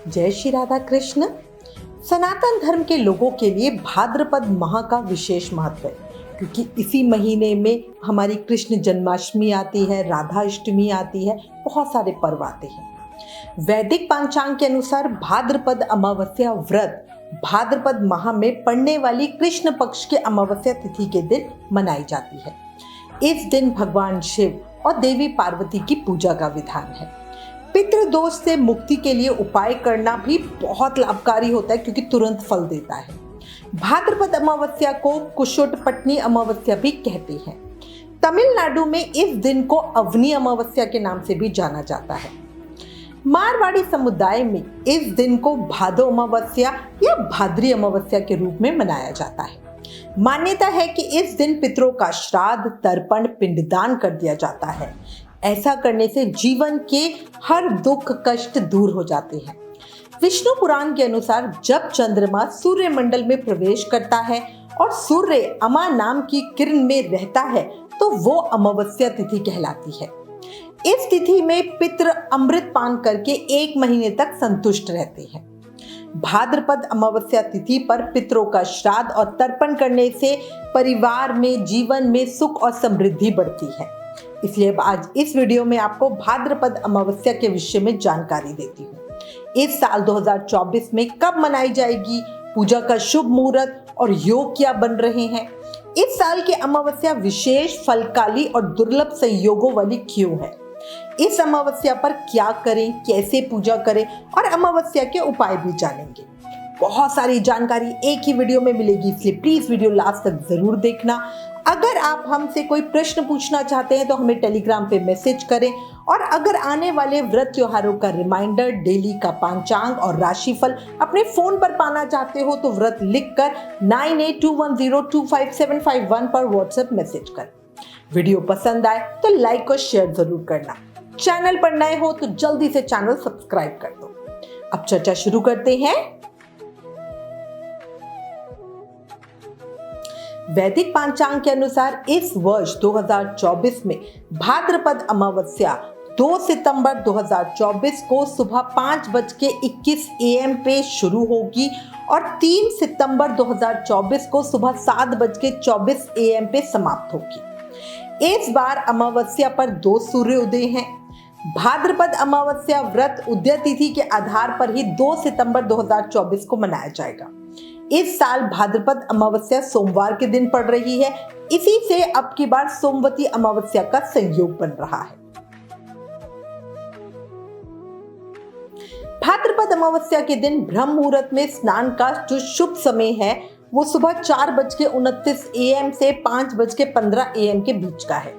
जय श्री राधा कृष्ण। सनातन धर्म के लोगों के लिए भाद्रपद माह का विशेष महत्व है, क्योंकि इसी महीने में हमारी कृष्ण जन्माष्टमी आती है, राधा अष्टमी आती है, बहुत सारे पर्व आते हैं। वैदिक पंचांग के अनुसार भाद्रपद अमावस्या व्रत भाद्रपद माह में पड़ने वाली कृष्ण पक्ष के अमावस्या तिथि के दिन मनाई जाती है। इस दिन भगवान शिव और देवी पार्वती की पूजा का विधान है। पितृदोष से मुक्ति के लिए उपाय करना भी बहुत लाभकारी होता है, क्योंकि तुरंत फल देता है। भाद्रपद अमावस्या को कुशोटपटनी अमावस्या भी कहते हैं। तमिलनाडु में इस दिन को अवनी अमावस्या के नाम से भी जाना जाता है। मारवाड़ी समुदाय में इस दिन को भादो अमावस्या या भाद्री अमावस्या के रूप में मनाया जाता है। मान्यता है कि इस दिन पितरों का श्राद्ध, तर्पण, पिंडदान कर दिया जाता है। ऐसा करने से जीवन के हर दुख कष्ट दूर हो जाते हैं। विष्णु पुराण के अनुसार जब चंद्रमा सूर्य मंडल में प्रवेश करता है और सूर्य अमा नाम की किरण में रहता है तो वो अमावस्या तिथि कहलाती है। इस तिथि में पितृ अमृत पान करके 1 महीने तक संतुष्ट रहते हैं। भाद्रपद अमावस्या तिथि पर पितरों का श्राद्ध और तर्पण करने से परिवार में, जीवन में सुख और समृद्धि बढ़ती है। इसलिए आज इस वीडियो में आपको भाद्रपद अमावस्या के विषय में जानकारी देती हूँ। इस साल 2024 में कब मनाई जाएगी, पूजा का शुभ मुहूर्त और योग क्या बन रहे हैं, इस साल की अमावस्या विशेष, फलकाली और दुर्लभ संयोगों वाली क्यों है, इस अमावस्या पर क्या करें, कैसे पूजा करें और अमावस्या के उपाय भी जानेंगे। बहुत सारी जानकारी एक ही वीडियो में मिलेगी, इसलिए प्लीज वीडियो लास्ट तक जरूर देखना। अगर आप हमसे कोई प्रश्न पूछना चाहते हैं तो हमें टेलीग्राम पे मैसेज करें, और अगर आने वाले व्रत त्योहारों का रिमाइंडर, डेली का पंचांग और राशिफल अपने फोन पर पाना चाहते हो तो व्रत लिखकर 9821025751 पर व्हाट्सएप मैसेज करें। वीडियो पसंद आए तो लाइक और शेयर जरूर करना। चैनल पर नए हो तो जल्दी से चैनल सब्सक्राइब कर दो। अब चर्चा शुरू करते हैं। वैदिक पंचांग के अनुसार इस वर्ष 2024 में भाद्रपद अमावस्या 2 सितंबर 2024 को सुबह 5:21 AM पे शुरू होगी और 3 सितंबर 2024 को सुबह 7:24 AM पे समाप्त होगी। इस बार अमावस्या पर 2 सूर्योदय हैं। भाद्रपद अमावस्या व्रत उदय तिथि के आधार पर ही 2 सितंबर 2024 को मनाया जाएगा। इस साल भाद्रपद अमावस्या सोमवार के दिन पड़ रही है, इसी से अब की बार सोमवती अमावस्या का संयोग बन रहा है। भाद्रपद अमावस्या के दिन ब्रह्म मुहूर्त में स्नान का जो शुभ समय है वो सुबह 4:29 AM से 5:15 AM के बीच का है।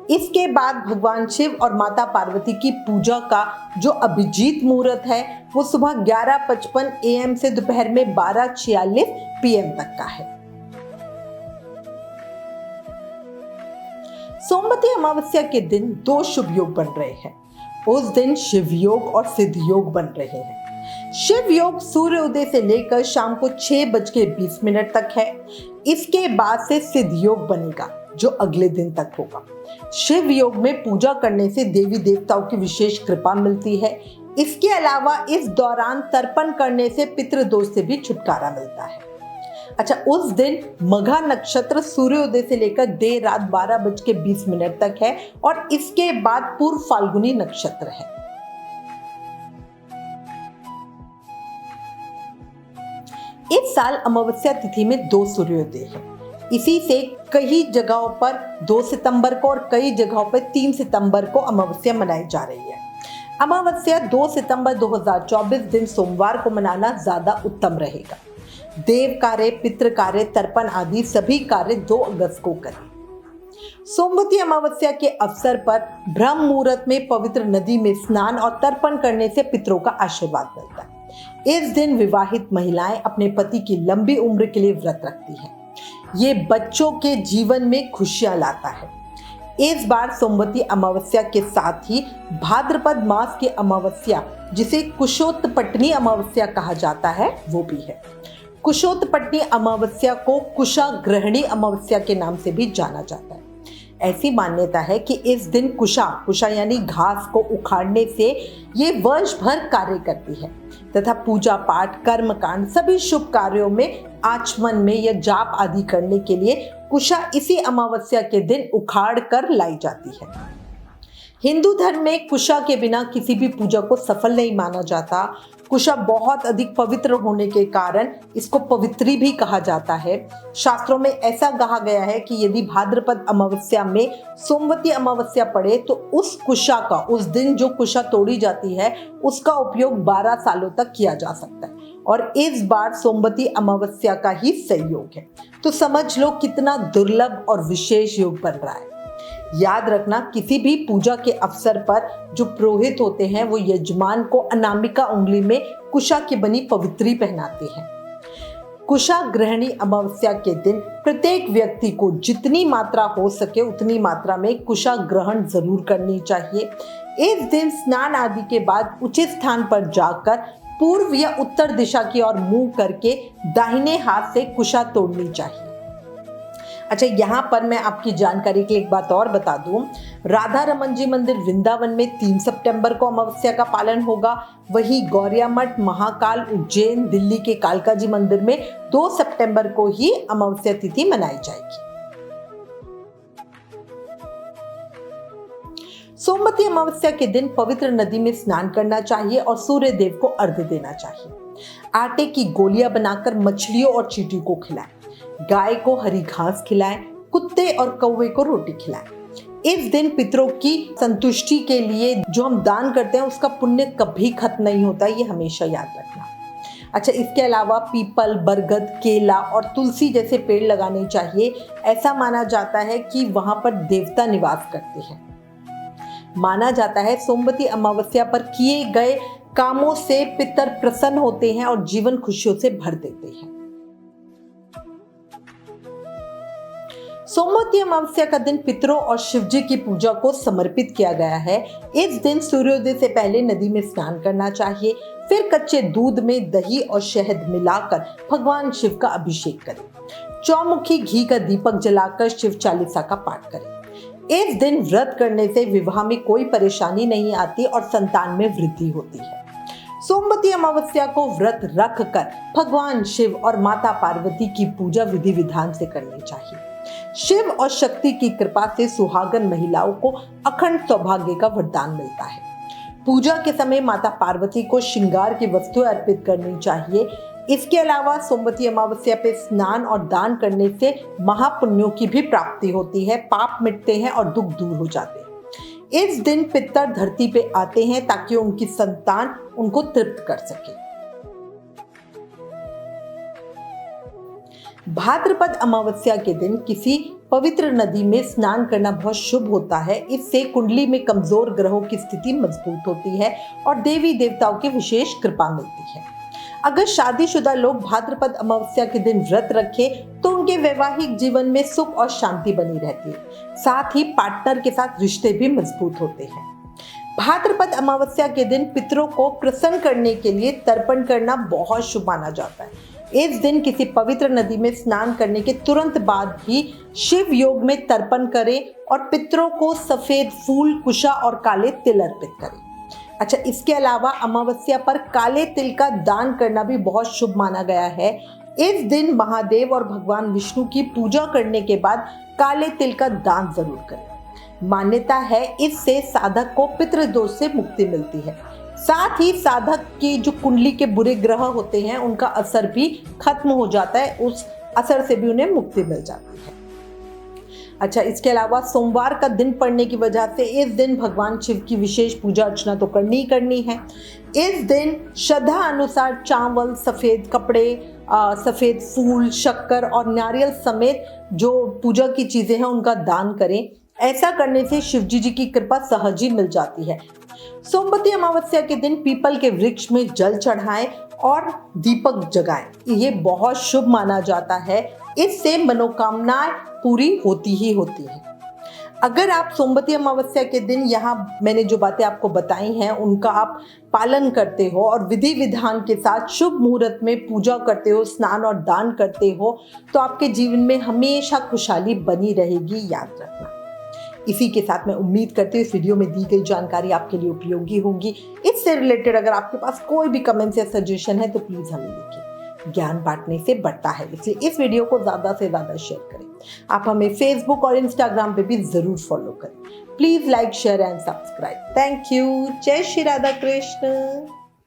इसके बाद भगवान शिव और माता पार्वती की पूजा का जो अभिजीत मुहूर्त है वो सुबह 11:55 AM से दोपहर में 12:46 PM तक का है। सोमवती अमावस्या के दिन 2 शुभ योग बन रहे हैं। उस दिन शिव योग और सिद्ध योग बन रहे हैं। शिव योग सूर्य उदय से लेकर शाम को 6:20 तक है। इसके बाद से सिद्ध योग बनेगा जो अगले दिन तक होगा। शिव योग में पूजा करने से देवी देवताओं की विशेष कृपा मिलती है। इसके अलावा इस दौरान तर्पण करने से पितृदोष से भी छुटकारा मिलता है। अच्छा, उस दिन मघा नक्षत्र सूर्योदय से लेकर देर रात 12:20 तक है और इसके बाद पूर्व फाल्गुनी नक्षत्र है। इस साल अमावस्या तिथि में 2 सूर्योदय है। इसी से कई जगहों पर 2 सितंबर को और कई जगहों पर 3 सितंबर को अमावस्या मनाई जा रही है। अमावस्या 2 सितंबर 2024 दिन सोमवार को मनाना ज्यादा उत्तम रहेगा। देव कार्य, पितृ कार्य, तर्पण आदि सभी कार्य 2 अगस्त को करें। सोमवती अमावस्या के अवसर पर ब्रह्म मुहूर्त में पवित्र नदी में स्नान और तर्पण करने से पितरों का आशीर्वाद मिलता है। इस दिन विवाहित महिलाएं अपने पति की लंबी उम्र के लिए व्रत रखती हैं। ये बच्चों के जीवन में खुशियां लाता है। इस बार सोमवती अमावस्या के साथ ही भाद्रपद मास की अमावस्या, जिसे कुशोत्पटनी अमावस्या कहा जाता है, वो भी है। कुशोत्पटनी अमावस्या को कुशाग्रहणी अमावस्या के नाम से भी जाना जाता है। ऐसी मान्यता है कि इस दिन कुशा यानी घास को उखाड़ने से ये वर्ष भर कार्य करती है। तथा पूजा पाठ, कर्मकांड, सभी शुभ कार्यों में आचमन में या जाप आदि करने के लिए कुशा इसी अमावस्या के दिन उखाड़ कर लाई जाती है। हिंदू धर्म में कुशा के बिना किसी भी पूजा को सफल नहीं माना जाता। कुशा बहुत अधिक पवित्र होने के कारण इसको पवित्री भी कहा जाता है। शास्त्रों में ऐसा कहा गया है कि यदि भाद्रपद अमावस्या में सोमवती अमावस्या पड़े तो उस कुशा का, उस दिन जो कुशा तोड़ी जाती है, उसका उपयोग 12 सालों तक किया जा सकता है और इस बार सोमवती अमावस्या का ही संयोग है। तो समझ लो कितना दुर्लभ और विशेष योग बन रहा है। याद रखना, किसी भी पूजा के अवसर पर जो पुरोहित होते हैं वो यजमान को अनामिका उंगली में कुशा की बनी पवित्री पहनाते हैं। कुशा ग्रहणी अमावस्या के दिन प्रत्येक व्यक्ति को जितनी मात्रा हो सके उतनी मात्रा में कुशा ग्रहण जरूर करनी चाहिए। इस दिन स्नान आदि के बाद उचित स्थान पर जाकर पूर्व या उत्तर दिशा की ओर मुंह करके दाहिने हाथ से कुशा तोड़नी चाहिए। अच्छा, यहाँ पर मैं आपकी जानकारी के लिए एक बात और बता दूं, राधा रमन जी मंदिर वृंदावन में 3 सितंबर को अमावस्या का पालन होगा। वहीं गौरिया मठ, महाकाल, उज्जैन, दिल्ली के कालका जी मंदिर में 2 सितंबर को ही अमावस्या तिथि मनाई जाएगी। सोमवती अमावस्या के दिन पवित्र नदी में स्नान करना चाहिए और सूर्य देव को अर्घ्य देना चाहिए। आटे की गोलियां बनाकर मछलियों और चींटियों को खिलाएं। गाय को हरी घास खिलाएं। कुत्ते और कौवे को रोटी खिलाएं। इस दिन पितरों की संतुष्टि के लिए जो हम दान करते हैं उसका पुण्य कभी खत्म नहीं होता, ये हमेशा याद रखना। अच्छा, इसके अलावा पीपल, बरगद, केला और तुलसी जैसे पेड़ लगाने चाहिए। ऐसा माना जाता है कि वहां पर देवता निवास करते हैं। माना जाता है सोमवती अमावस्या पर किए गए कामों से पितर प्रसन्न होते हैं और जीवन खुशियों से भर देते हैं। सोमवती अमावस्या का दिन पितरों और शिवजी की पूजा को समर्पित किया गया है। इस दिन सूर्योदय से पहले नदी में स्नान करना चाहिए। फिर कच्चे दूध में दही और शहद मिलाकर भगवान शिव का अभिषेक करें। चौमुखी घी का दीपक जलाकर शिव चालीसा का पाठ करें। इस दिन व्रत करने से विवाह में कोई परेशानी नहीं आती और संतान में वृद्धि होती है। सोमवती अमावस्या को व्रत रख कर भगवान शिव और माता पार्वती की पूजा विधि विधान से करनी चाहिए। शिव और शक्ति की कृपा से सुहागन महिलाओं को अखंड सौभाग्य का वरदान मिलता है। पूजा के समय माता पार्वती को श्रृंगार की वस्तुएं अर्पित करनी चाहिए। इसके अलावा सोमवती अमावस्या पे स्नान और दान करने से महापुण्यों की भी प्राप्ति होती है, पाप मिटते हैं और दुख दूर हो जाते हैं। इस दिन पितर धरती पे आते हैं ताकि उनकी संतान उनको तृप्त कर सके। भाद्रपद अमावस्या के दिन किसी पवित्र नदी में स्नान करना बहुत शुभ होता है। इससे कुंडली में कमजोर ग्रहों की स्थिति मजबूत होती है और देवी देवताओं की विशेष कृपा मिलती है। अगर शादीशुदा लोग भाद्रपद अमावस्या के दिन व्रत रखें तो उनके वैवाहिक जीवन में सुख और शांति बनी रहती है। साथ ही पार्टनर के साथ रिश्ते भी मजबूत होते हैं। भाद्रपद अमावस्या के दिन पितरों को प्रसन्न करने के लिए तर्पण करना बहुत शुभ माना जाता है। इस दिन किसी पवित्र नदी में स्नान करने के तुरंत बाद ही शिव योग में तर्पण करें और पितरों को सफेद फूल, कुशा और काले तिल अर्पित करें। अच्छा, इसके अलावा अमावस्या पर काले तिल का दान करना भी बहुत शुभ माना गया है। इस दिन महादेव और भगवान विष्णु की पूजा करने के बाद काले तिल का दान जरूर करें। मान्यता है इससे साधक को पितृदोष से मुक्ति मिलती है। साथ ही साधक की जो कुंडली के बुरे ग्रह होते हैं उनका असर भी खत्म हो जाता है, उस असर से भी उन्हें मुक्ति मिल जाती है। अच्छा, इसके अलावा सोमवार का दिन पड़ने की वजह से इस दिन भगवान शिव की विशेष पूजा अर्चना तो करनी ही करनी है। इस दिन श्रद्धा अनुसार चावल, सफ़ेद कपड़े, सफ़ेद फूल, शक्कर और नारियल समेत जो पूजा की चीज़ें हैं उनका दान करें। ऐसा करने से शिवजी जी की कृपा सहज ही मिल जाती है। सोमवती अमावस्या के दिन पीपल के वृक्ष में जल चढ़ाएं और दीपक जगाएं। ये बहुत शुभ माना जाता है। इससे मनोकामनाएं पूरी होती ही होती हैं। अगर आप सोमवती अमावस्या के दिन यहाँ मैंने जो बातें आपको बताई हैं उनका आप पालन करते हो और विधि विधान के साथ शुभ मुहूर्त में पूजा करते हो, स्नान और दान करते हो, तो आपके जीवन में हमेशा खुशहाली बनी रहेगी, याद रखना। इसी के साथ मैं उम्मीद करती हूँ इस वीडियो में दी गई जानकारी आपके लिए उपयोगी होगी। इससे रिलेटेड अगर आपके पास कोई भी कमेंट्स या सजेशन है तो प्लीज़ हमें लिखिए। ज्ञान बांटने से बढ़ता है, इसलिए इस वीडियो को ज़्यादा से ज़्यादा शेयर करें। आप हमें फेसबुक और इंस्टाग्राम पे भी ज़रूर फॉलो करें। Please like, share and subscribe. Thank you. जय श्री राधा कृष्ण।